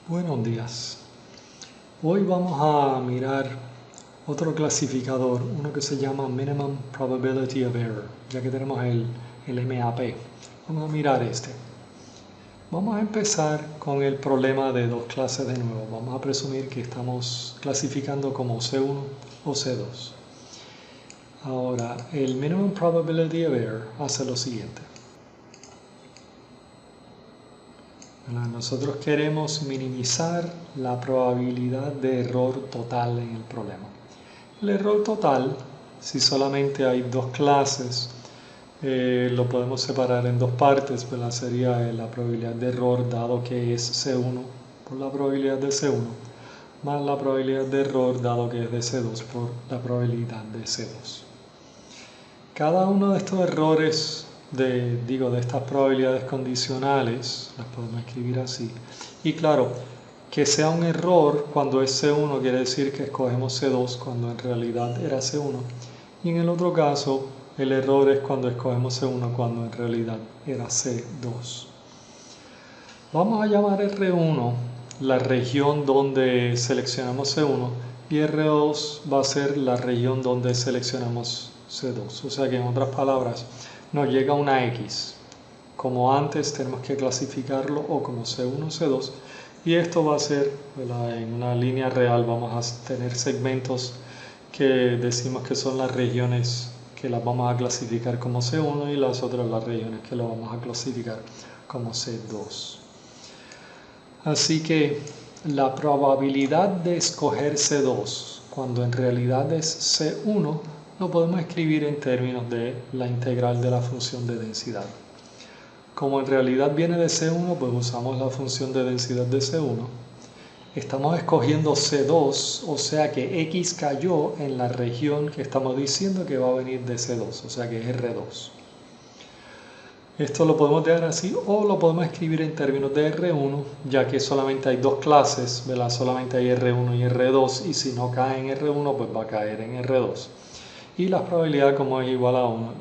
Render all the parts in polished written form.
Buenos días. Hoy vamos a mirar otro clasificador, uno que se llama Minimum Probability of Error, ya que tenemos el MAP. Vamos a mirar este. Vamos a empezar con el problema de dos clases de nuevo. Vamos a presumir que estamos clasificando como C1 o C2. Ahora, el Minimum Probability of Error hace lo siguiente. Nosotros queremos minimizar la probabilidad de error total en el problema. El error total, si solamente hay dos clases, lo podemos separar en dos partes, ¿verdad? Sería la probabilidad de error dado que es C1 por la probabilidad de C1, más la probabilidad de error dado que es de C2 por la probabilidad de C2. Cada uno de estos errores de estas probabilidades condicionales, las podemos escribir así. Y claro, que sea un error cuando es C1 quiere decir que escogemos C2 cuando en realidad era C1. Y en el otro caso, el error es cuando escogemos C1 cuando en realidad era C2. Vamos a llamar R1 la región donde seleccionamos C1 y R2 va a ser la región donde seleccionamos C2. O sea que en otras palabras, nos llega una X. Como antes tenemos que clasificarlo o como C1 o C2 y esto va a ser, ¿verdad? En una línea real vamos a tener segmentos que decimos que son las regiones que las vamos a clasificar como C1 y las otras las regiones que lo vamos a clasificar como C2. Así que la probabilidad de escoger C2 cuando en realidad es C1 lo podemos escribir en términos de la integral de la función de densidad. Como en realidad viene de C1, pues usamos la función de densidad de C1. Estamos escogiendo C2, o sea que X cayó en la región que estamos diciendo que va a venir de C2, o sea que es R2. Esto lo podemos dejar así o lo podemos escribir en términos de R1, ya que solamente hay dos clases, ¿verdad? Solamente hay R1 y R2, y si no cae en R1, pues va a caer en R2. Y la probabilidad, como es igual a 1,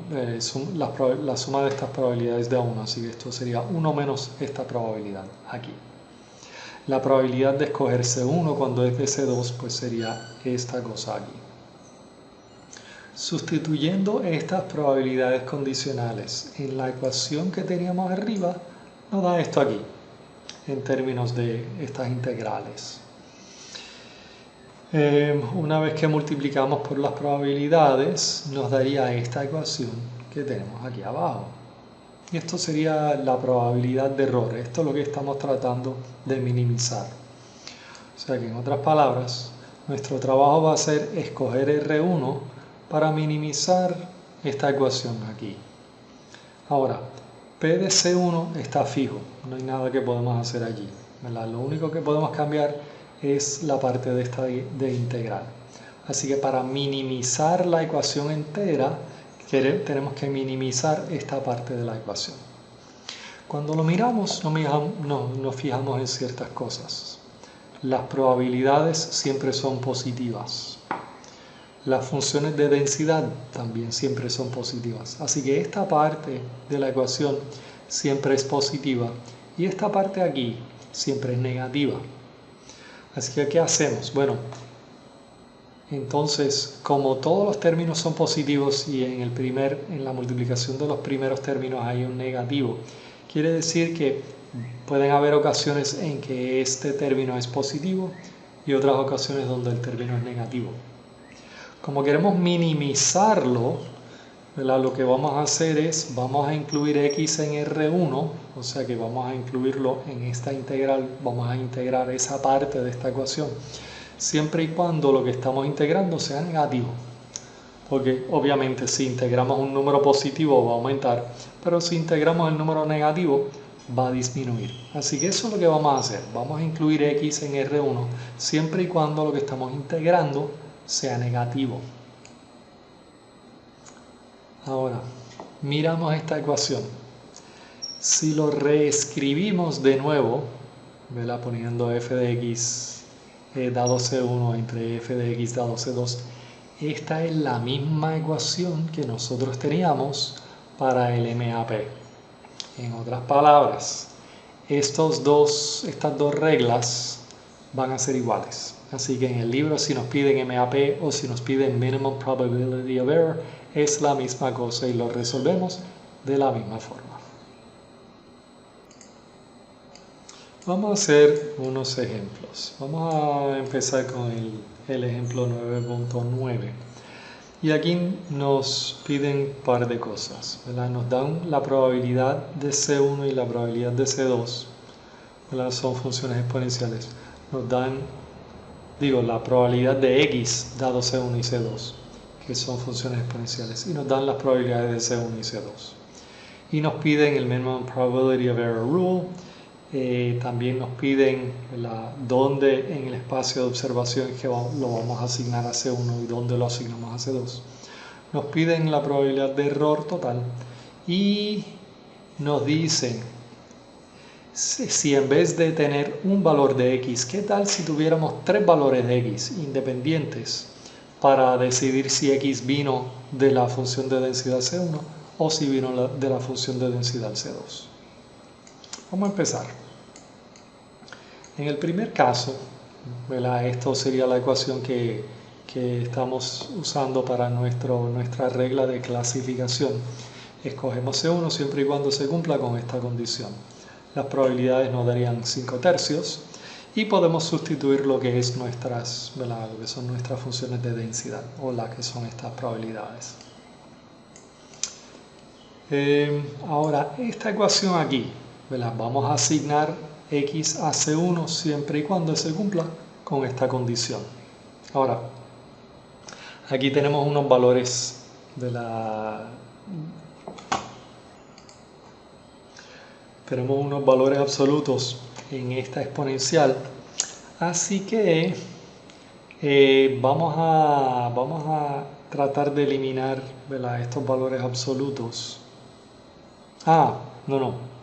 la suma de estas probabilidades de 1, así que esto sería 1 menos esta probabilidad aquí. La probabilidad de escoger C1 cuando es de C2, pues sería esta cosa aquí. Sustituyendo estas probabilidades condicionales en la ecuación que teníamos arriba, nos da esto aquí, en términos de estas integrales. Una vez que multiplicamos por las probabilidades, nos daría esta ecuación que tenemos aquí abajo. Y esto sería la probabilidad de error. Esto es lo que estamos tratando de minimizar. O sea que en otras palabras, nuestro trabajo va a ser escoger R1 para minimizar esta ecuación aquí. Ahora, P de C1 está fijo, no hay nada que podemos hacer allí, ¿verdad? Lo único que podemos cambiar es la parte de esta de integral. Así que para minimizar la ecuación entera, tenemos que minimizar esta parte de la ecuación. Cuando lo miramos, nos fijamos en ciertas cosas. Las probabilidades siempre son positivas. Las funciones de densidad también siempre son positivas. Así que esta parte de la ecuación siempre es positiva y esta parte aquí siempre es negativa. Así que, ¿qué hacemos? Bueno, entonces, como todos los términos son positivos y en la multiplicación de los primeros términos hay un negativo, quiere decir que pueden haber ocasiones en que este término es positivo y otras ocasiones donde el término es negativo. Como queremos minimizarlo, ¿verdad? Lo que vamos a hacer es, vamos a incluir x en R1, o sea que vamos a incluirlo en esta integral, vamos a integrar esa parte de esta ecuación, siempre y cuando lo que estamos integrando sea negativo. Porque obviamente si integramos un número positivo va a aumentar, pero si integramos el número negativo va a disminuir. Así que eso es lo que vamos a hacer, vamos a incluir x en R1, siempre y cuando lo que estamos integrando sea negativo. Ahora, miramos esta ecuación. Si lo reescribimos de nuevo, ¿verdad? Poniendo f de x dado C1 entre f de x dado C2, esta es la misma ecuación que nosotros teníamos para el MAP. En otras palabras, estas dos reglas van a ser iguales. Así que en el libro, si nos piden MAP o si nos piden Minimum Probability of Error, es la misma cosa y lo resolvemos de la misma forma. Vamos a hacer unos ejemplos. Vamos a empezar con el ejemplo 9.9. Y aquí nos piden un par de cosas, ¿verdad? Nos dan la probabilidad de C1 y la probabilidad de C2, ¿verdad? Son funciones exponenciales. Nos dan, la probabilidad de X dado C1 y C2, que son funciones exponenciales. Y nos dan las probabilidades de C1 y C2. Y nos piden el Minimum Probability of Error Rule. También nos piden dónde en el espacio de observación que lo vamos a asignar a C1 y dónde lo asignamos a C2. Nos piden la probabilidad de error total y nos dicen si en vez de tener un valor de X, ¿qué tal si tuviéramos 3 valores de X independientes para decidir si X vino de la función de densidad C1 o si vino de la función de densidad C2? Vamos a empezar. En el primer caso, ¿verdad? Esto sería la ecuación que estamos usando para nuestra regla de clasificación. Escogemos C1 siempre y cuando se cumpla con esta condición. Las probabilidades nos darían 5/3 y podemos sustituir lo que es ¿verdad? Lo que son nuestras funciones de densidad o las que son estas probabilidades. Ahora, esta ecuación aquí, ¿verdad? Vamos a asignar X a C1 siempre y cuando se cumpla con esta condición. Ahora, aquí tenemos unos valores tenemos unos valores absolutos en esta exponencial, así que vamos a tratar de eliminar, ¿verdad? Estos valores absolutos.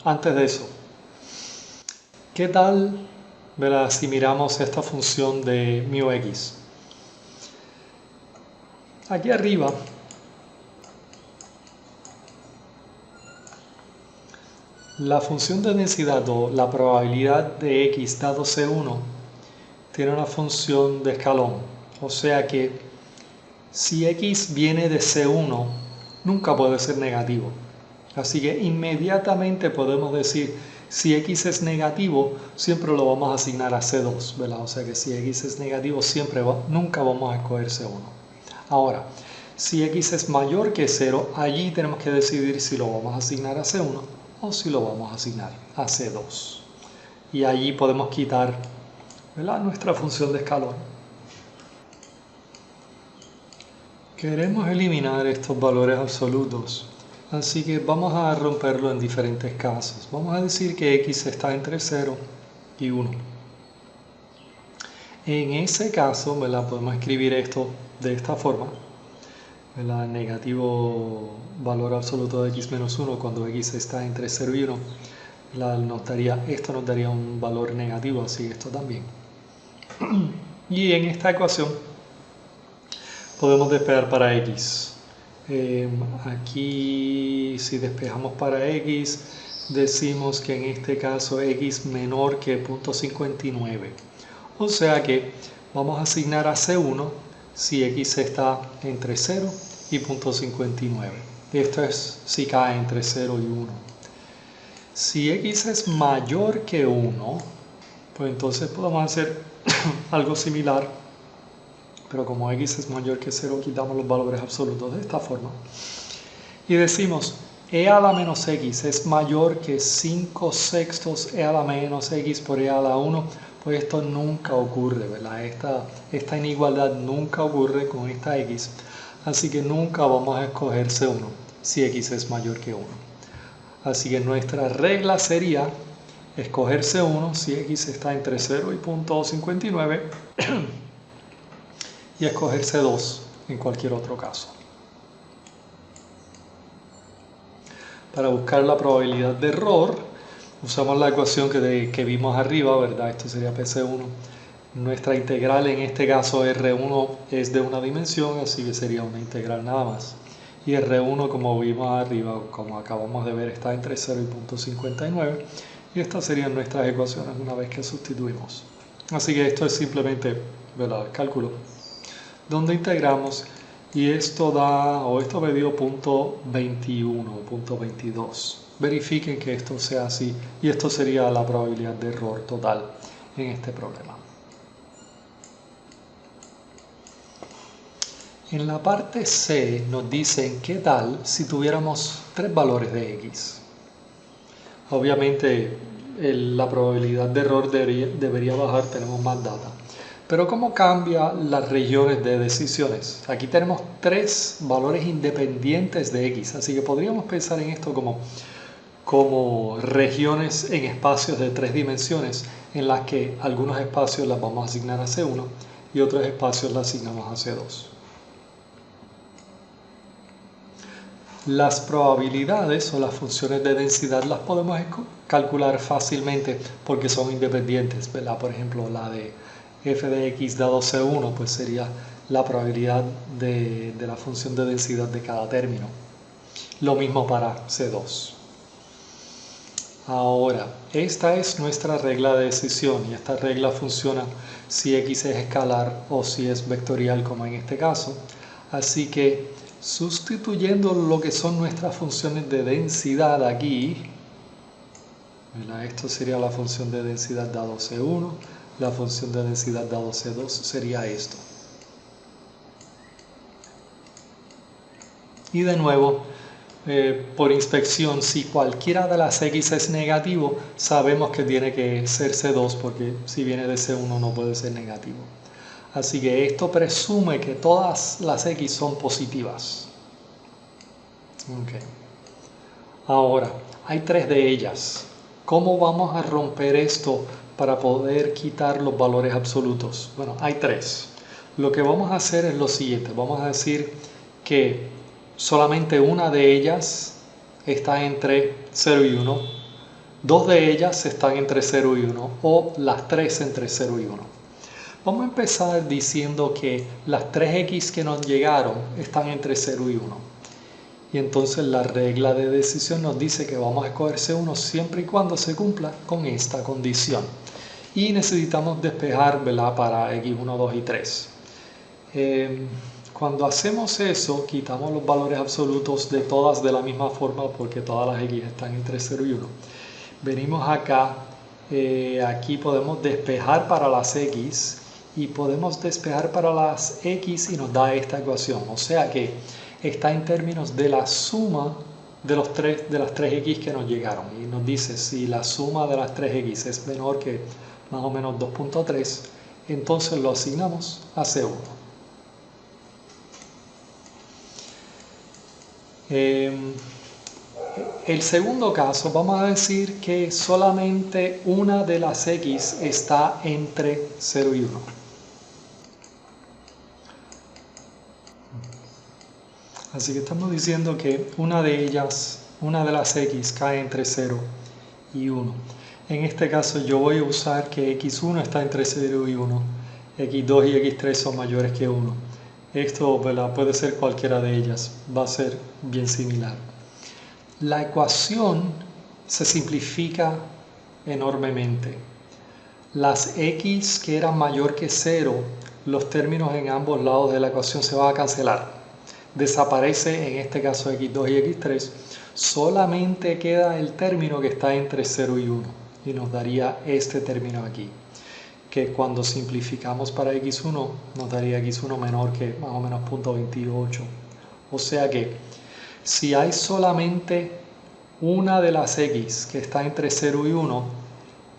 Antes de eso, ¿qué tal, ¿verdad? Si miramos esta función de μx? Aquí arriba la función de densidad o la probabilidad de X dado C1 tiene una función de escalón. O sea que si X viene de C1, nunca puede ser negativo. Así que inmediatamente podemos decir, si X es negativo, siempre lo vamos a asignar a C2, ¿verdad? O sea que si X es negativo, nunca vamos a escoger C1. Ahora, si X es mayor que 0, allí tenemos que decidir si lo vamos a asignar a C1 o si lo vamos a asignar a C2. Y allí podemos quitar, ¿verdad? Nuestra función de escalón. Queremos eliminar estos valores absolutos, así que vamos a romperlo en diferentes casos. Vamos a decir que X está entre 0 y 1. En ese caso, ¿verdad? Podemos escribir esto de esta forma. El negativo valor absoluto de X menos 1 cuando X está entre 0 y 1. Esto nos daría un valor negativo, así esto también. Y en esta ecuación podemos despejar para X. Aquí si despejamos para X, decimos que en este caso X menor que 0.59. O sea que vamos a asignar a C1 si X está entre 0 y 0.59. Esto es si cae entre 0 y 1. Si X es mayor que 1, pues entonces podemos hacer algo similar. Pero como X es mayor que 0, quitamos los valores absolutos de esta forma. Y decimos, E a la menos X es mayor que 5/6 E a la menos X por E a la 1. Pues esto nunca ocurre, ¿verdad? Esta inigualdad nunca ocurre con esta X. Así que nunca vamos a escoger C1 si X es mayor que 1. Así que nuestra regla sería escoger C1 si X está entre 0 y 0.59 y escoger C2 en cualquier otro caso. Para buscar la probabilidad de error, usamos la ecuación que vimos arriba, ¿verdad? Esto sería PC1. Nuestra integral en este caso R1 es de una dimensión, así que sería una integral nada más. Y R1, como vimos arriba, como acabamos de ver, está entre 0 y 0.59. Y estas serían nuestras ecuaciones una vez que sustituimos. Así que esto es simplemente, ¿verdad?, cálculo, donde integramos y esto da, o esto me dio punto 21, punto 22. Verifiquen que esto sea así y esto sería la probabilidad de error total en este problema. En la parte C nos dicen qué tal si tuviéramos tres valores de X. Obviamente la probabilidad de error debería bajar, tenemos más data. Pero ¿cómo cambia las regiones de decisiones? Aquí tenemos tres valores independientes de X, así que podríamos pensar en esto como regiones en espacios de tres dimensiones, en las que algunos espacios las vamos a asignar a C1 y otros espacios las asignamos a C2. Las probabilidades o las funciones de densidad las podemos calcular fácilmente porque son independientes, ¿verdad? Por ejemplo, la de f de x dado C1 pues sería la probabilidad de la función de densidad de cada término. Lo mismo para C2. Ahora, esta es nuestra regla de decisión y esta regla funciona si x es escalar o si es vectorial como en este caso. Así que sustituyendo lo que son nuestras funciones de densidad aquí, ¿verdad? Esto sería la función de densidad dado C1, la función de densidad dado C2 sería esto. Y de nuevo, por inspección, si cualquiera de las X es negativo, sabemos que tiene que ser C2 porque si viene de C1 no puede ser negativo. Así que esto presume que todas las X son positivas. Okay. Ahora, hay tres de ellas. ¿Cómo vamos a romper esto para poder quitar los valores absolutos? Bueno, hay tres. Lo que vamos a hacer es lo siguiente. Vamos a decir que solamente una de ellas está entre 0 y 1. Dos de ellas están entre 0 y 1 o las tres entre 0 y 1. Vamos a empezar diciendo que las 3x que nos llegaron están entre 0 y 1. Y entonces la regla de decisión nos dice que vamos a escoger C1 siempre y cuando se cumpla con esta condición. Y necesitamos despejar, ¿verdad?, para x1, 2 y 3. Cuando hacemos eso, quitamos los valores absolutos de todas de la misma forma porque todas las x están entre 0 y 1. Venimos acá, aquí podemos despejar para las x y podemos despejar para las x y nos da esta ecuación. O sea que está en términos de la suma de las 3x que nos llegaron. Y nos dice si la suma de las 3x es menor que más o menos 2.3, entonces lo asignamos a C1. El segundo caso, vamos a decir que solamente una de las x está entre 0 y 1. Así que estamos diciendo que una de las x cae entre 0 y 1. En este caso yo voy a usar que x1 está entre 0 y 1, x2 y x3 son mayores que 1. Esto, ¿verdad?, puede ser cualquiera de ellas, va a ser bien similar. La ecuación se simplifica enormemente. Las x que eran mayor que 0, los términos en ambos lados de la ecuación se van a cancelar. Desaparece en este caso x2 y x3, solamente queda el término que está entre 0 y 1 y nos daría este término aquí, que cuando simplificamos para x1 nos daría x1 menor que más o menos 0.28. O sea que si hay solamente una de las x que está entre 0 y 1,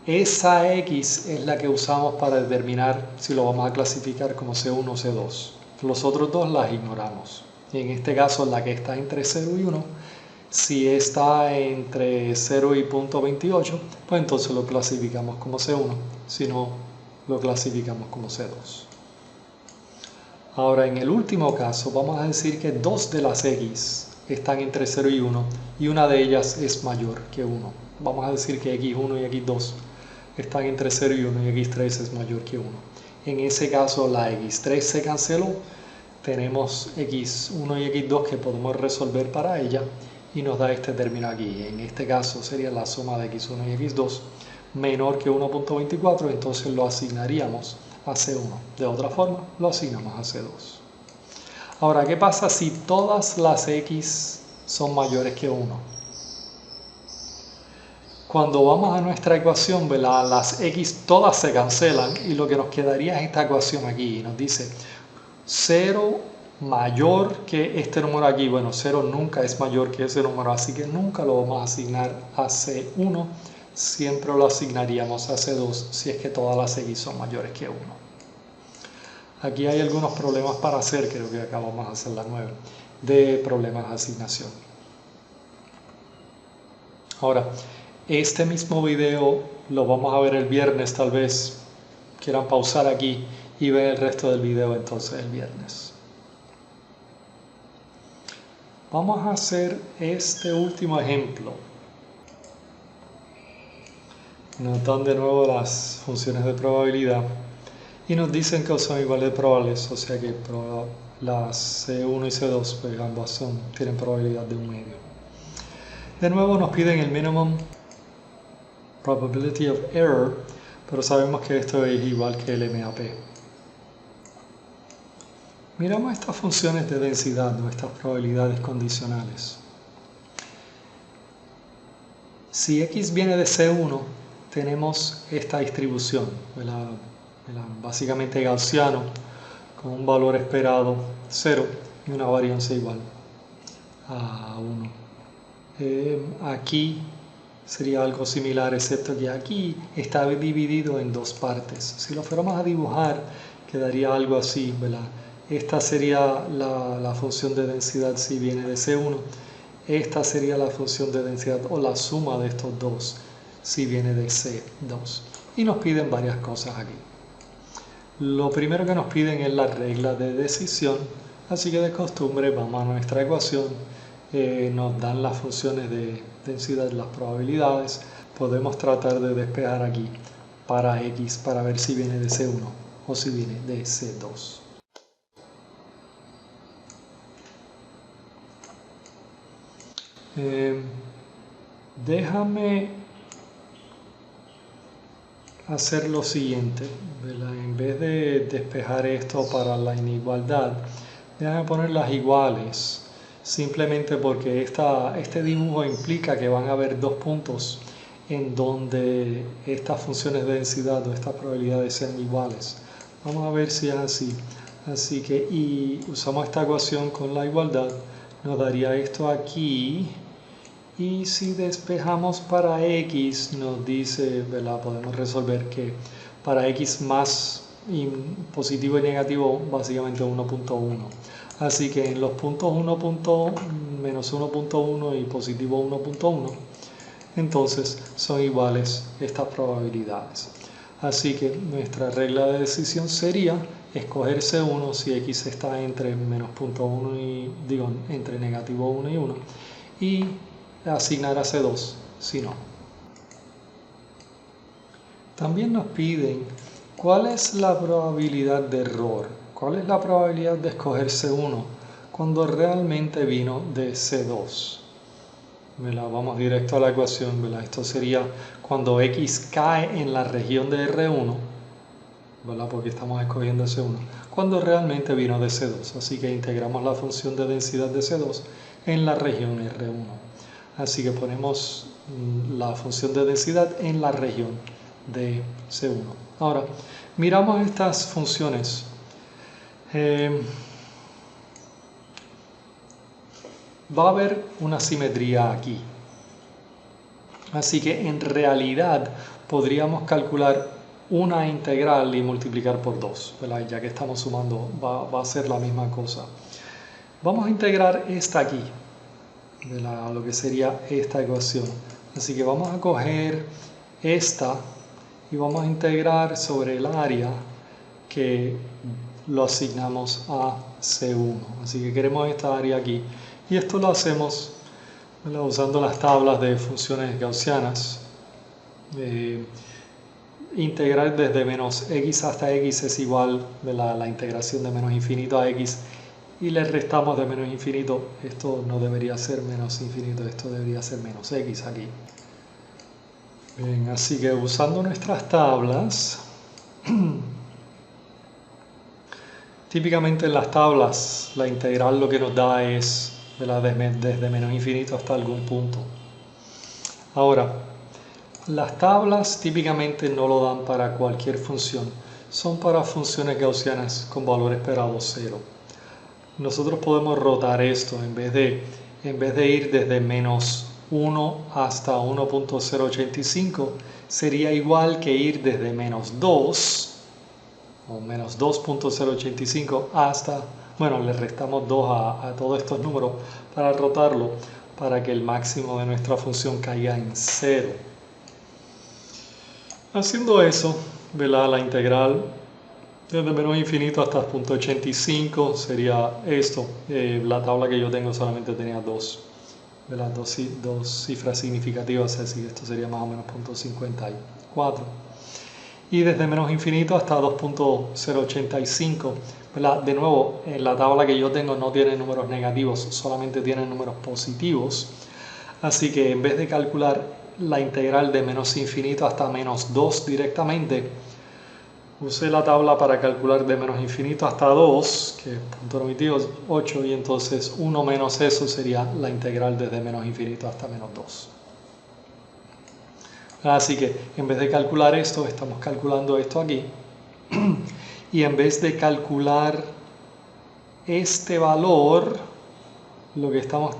esa x es la que usamos para determinar si lo vamos a clasificar como C1 o C2. Los otros dos las ignoramos. En este caso, la que está entre 0 y 1, si está entre 0 y 0.28, pues entonces lo clasificamos como C1, si no, lo clasificamos como C2. Ahora, en el último caso, vamos a decir que dos de las x están entre 0 y 1 y una de ellas es mayor que 1. Vamos a decir que x1 y x2 están entre 0 y 1 y x3 es mayor que 1. En ese caso, la x3 se canceló. Tenemos x1 y x2 que podemos resolver para ella y nos da este término aquí. En este caso sería la suma de x1 y x2 menor que 1.24, entonces lo asignaríamos a C1. De otra forma, lo asignamos a C2. Ahora, ¿qué pasa si todas las x son mayores que 1? Cuando vamos a nuestra ecuación, ¿verdad? Las x todas se cancelan y lo que nos quedaría es esta ecuación aquí. Nos dice 0 mayor que este número aquí. Bueno, 0 nunca es mayor que ese número, así que nunca lo vamos a asignar a C1. Siempre lo asignaríamos a C2 si es que todas las x son mayores que 1. Aquí hay algunos problemas para hacer, creo que acá vamos a hacer la 9, de problemas de asignación. Ahora, este mismo video lo vamos a ver el viernes, tal vez quieran pausar aquí y ver el resto del video entonces el viernes. Vamos a hacer este último ejemplo. Nos dan de nuevo las funciones de probabilidad y nos dicen que son iguales de probables, o sea que las C1 y C2 pues ambas tienen probabilidad de 1/2. De nuevo nos piden el minimum probability of error, pero sabemos que esto es igual que el MAP. Miramos estas funciones de densidad, nuestras probabilidades condicionales. Si x viene de C1, tenemos esta distribución, básicamente gaussiano, con un valor esperado 0 y una varianza igual a 1. Aquí sería algo similar, excepto que aquí está dividido en dos partes. Si lo fuéramos a dibujar, quedaría algo así, ¿verdad? Esta sería la función de densidad si viene de C1. Esta sería la función de densidad o la suma de estos dos si viene de C2. Y nos piden varias cosas aquí. Lo primero que nos piden es la regla de decisión, así que de costumbre vamos a nuestra ecuación. Nos dan las funciones de densidad, las probabilidades. Podemos tratar de despejar aquí para x para ver si viene de C1 o si viene de C2. Déjame hacer lo siguiente, ¿verdad? En vez de despejar esto para la inigualdad, déjame ponerlas iguales, simplemente porque este dibujo implica que van a haber dos puntos en donde estas funciones de densidad o estas probabilidades sean iguales. Vamos a ver si es así. Así que, y usamos esta ecuación con la igualdad, nos daría esto aquí. Y si despejamos para x, nos dice, ¿verdad? Podemos resolver que para x más positivo y negativo, básicamente 1.1. Así que en los puntos menos 1.1 y positivo 1.1, entonces son iguales estas probabilidades. Así que nuestra regla de decisión sería escoger C1 si x está entre menos 0.1 y, entre negativo 1 y 1. Y asignar a C2 si no. También nos piden cuál es la probabilidad de error, cuál es la probabilidad de escoger C1 cuando realmente vino de C2. Vamos directo a la ecuación, ¿verdad? Esto sería cuando x cae en la región de R1, ¿verdad? Porque estamos escogiendo C1, cuando realmente vino de C2. Así que integramos la función de densidad de C2 en la región R1. Así que ponemos la función de densidad en la región de C1. Ahora, miramos estas funciones. Va a haber una simetría aquí. Así que en realidad podríamos calcular una integral y multiplicar por 2, ¿verdad? Ya que estamos sumando, va a ser la misma cosa. Vamos a integrar esta aquí, lo que sería esta ecuación. Así que vamos a coger esta y vamos a integrar sobre el área que lo asignamos a C1. Así que queremos esta área aquí. Y esto lo hacemos usando las tablas de funciones gaussianas. Integrar desde menos x hasta x es igual, la integración de menos infinito a x y le restamos de menos infinito. Esto no debería ser menos infinito, esto debería ser menos x aquí. Bien, así que usando nuestras tablas, típicamente en las tablas la integral lo que nos da es desde menos infinito hasta algún punto. Ahora, las tablas típicamente no lo dan para cualquier función, son para funciones gaussianas con valor esperado 0. Nosotros podemos rotar esto en vez de ir desde menos 1 hasta 1.085, sería igual que ir desde menos 2 o menos 2.085 hasta, bueno, le restamos 2 a todos estos números para rotarlo, para que el máximo de nuestra función caiga en 0. Haciendo eso, ¿verdad? La integral desde menos infinito hasta 0.85 sería esto. La tabla que yo tengo solamente tenía dos cifras significativas, así que esto sería más o menos 0.54. Y desde menos infinito hasta 2.085, ¿verdad? De nuevo, la tabla que yo tengo no tiene números negativos, solamente tiene números positivos. Así que en vez de calcular la integral de menos infinito hasta menos 2 directamente, usé la tabla para calcular de menos infinito hasta 2, que es 0.98, y entonces 1 menos eso sería la integral desde menos infinito hasta menos 2. Así que en vez de calcular esto, estamos calculando esto aquí. Y en vez de calcular este valor, lo que estamos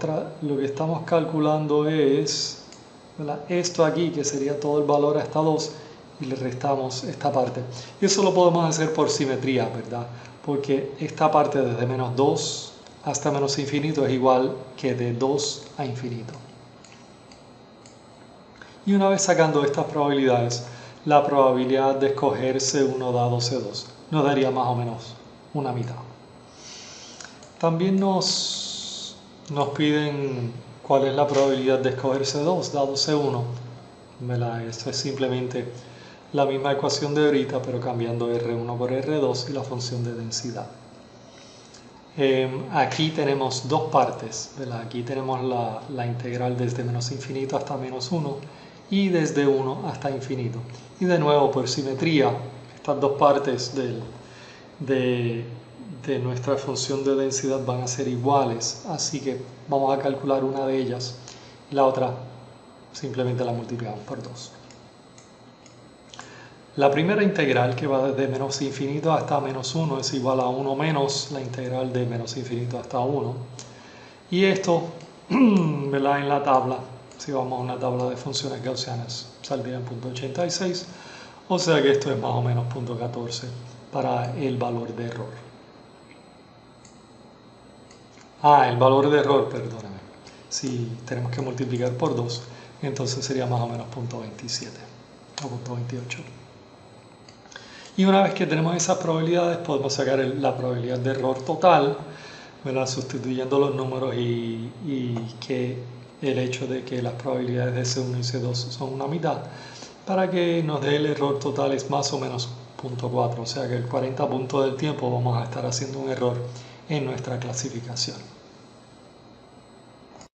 calculando es, ¿verdad?, esto aquí, que sería todo el valor hasta 2, y le restamos esta parte. Y eso lo podemos hacer por simetría, ¿verdad? Porque esta parte desde menos 2 hasta menos infinito es igual que de 2 a infinito. Y una vez sacando estas probabilidades, la probabilidad de escoger C1 dado C2 nos daría más o menos una mitad. También nos piden cuál es la probabilidad de escoger C2 dado C1. Esto es simplemente la misma ecuación de ahorita, pero cambiando R1 por R2 y la función de densidad. Aquí tenemos dos partes, ¿verdad? Aquí tenemos la integral desde menos infinito hasta menos 1 y desde 1 hasta infinito. Y de nuevo, por simetría, estas dos partes de nuestra función de densidad van a ser iguales, así que vamos a calcular una de ellas y la otra simplemente la multiplicamos por 2. La primera integral, que va desde menos infinito hasta menos 1, es igual a 1 menos la integral de menos infinito hasta 1. Y esto, ¿verdad?, en la tabla, si vamos a una tabla de funciones gaussianas, saldría en 0.86, o sea que esto es más o menos 0.14 para el valor de error. El valor de error, perdóname. Si tenemos que multiplicar por 2, entonces sería más o menos 0.27 o 0.28. Y una vez que tenemos esas probabilidades, podemos sacar la probabilidad de error total, ¿verdad?, sustituyendo los números y que el hecho de que las probabilidades de C1 y C2 son una mitad, para que nos dé el error total es más o menos 0.4, o sea que el 40% del tiempo vamos a estar haciendo un error en nuestra clasificación.